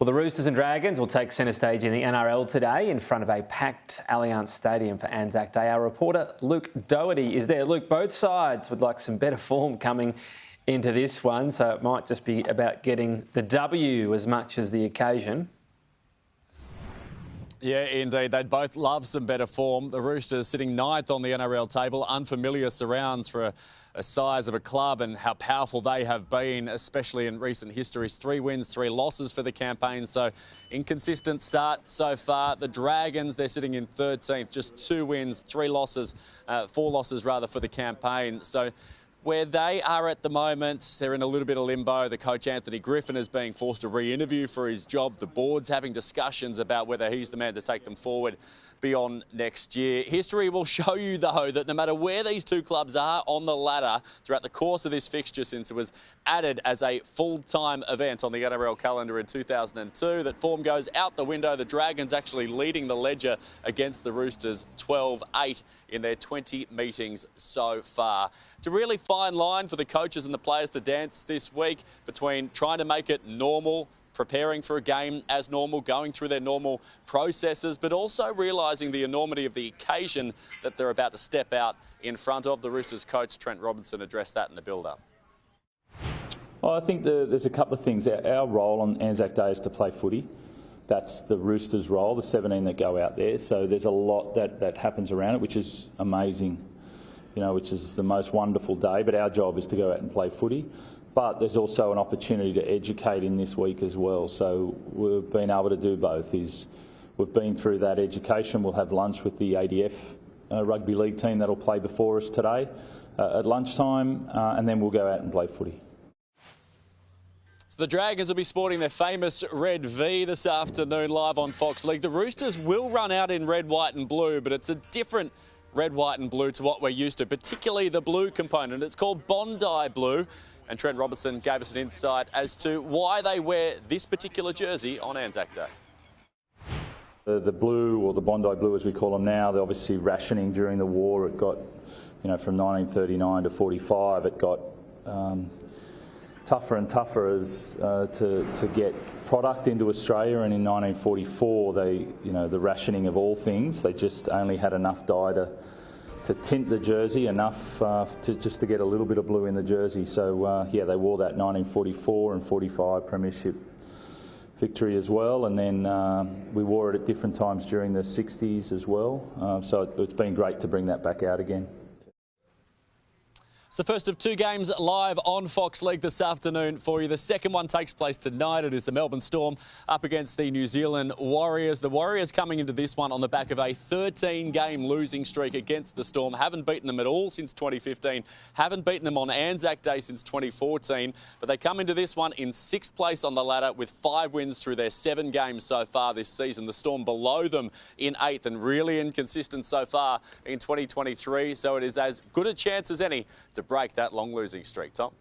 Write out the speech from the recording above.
Well, the Roosters and Dragons will take centre stage in the NRL today in front of a packed Allianz Stadium for Anzac Day. Our reporter Luke Doherty is there. Luke, both sides would like some better form coming into this one, so it might just be about getting the W as much as the occasion. Yeah, indeed. They'd both love some better form. The Roosters sitting ninth on the NRL table, unfamiliar surrounds for a size of a club and how powerful they have been, especially in recent histories. 3 wins, 3 losses for the campaign, so inconsistent start so far. The Dragons, they're sitting in 13th, just 2 wins, 4 losses rather for the campaign. So where they are at the moment, they're in a little bit of limbo. The coach, Anthony Griffin, is being forced to re-interview for his job. The board's having discussions about whether he's the man to take them forward beyond next year. History will show you, though, that no matter where these two clubs are on the ladder throughout the course of this fixture since it was added as a full-time event on the NRL calendar in 2002, that form goes out the window. The Dragons actually leading the ledger against the Roosters 12-8 in their 20 meetings so far. It's a really fine line for the coaches and the players to dance this week between trying to make it normal, preparing for a game as normal, going through their normal processes, but also realising the enormity of the occasion that they're about to step out in front of. The Roosters coach, Trent Robinson, addressed that in the build-up. Well, I think there's a couple of things. Our role on Anzac Day is to play footy. That's the Roosters' role, the 17 that go out there. So there's a lot that happens around it, which is amazing, you know, which is the most wonderful day. But our job is to go out and play footy. But there's also an opportunity to educate in this week as well. So we've been able to do both. We've been through that education. We'll have lunch with the ADF rugby league team that'll play before us today at lunchtime, and then we'll go out and play footy. So the Dragons will be sporting their famous red V this afternoon live on Fox League. The Roosters will run out in red, white and blue, but it's a different red, white and blue to what we're used to, particularly the blue component. It's called Bondi Blue. And Trent Robinson gave us an insight as to why they wear this particular jersey on Anzac Day. The blue, or the Bondi Blue as we call them now, they're obviously rationing during the war. It got, you know, from 1939 to 45, it got tougher and tougher as to get product into Australia. And in 1944, they, you know, the rationing of all things, they just only had enough dye to tint the jersey, enough just to get a little bit of blue in the jersey. So yeah, they wore that 1944 and 45 premiership victory as well, and then we wore it at different times during the 60s as well. So it's been great to bring that back out again. It's the first of 2 games live on Fox League this afternoon for you. The second one takes place tonight. It is the Melbourne Storm up against the New Zealand Warriors. The Warriors coming into this one on the back of a 13-game losing streak against the Storm. Haven't beaten them at all since 2015. Haven't beaten them on Anzac Day since 2014. But they come into this one in 6th place on the ladder with 5 wins through their 7 games so far this season. The Storm below them in 8th and really inconsistent so far in 2023. So it is as good a chance as any to break that long losing streak, Tom.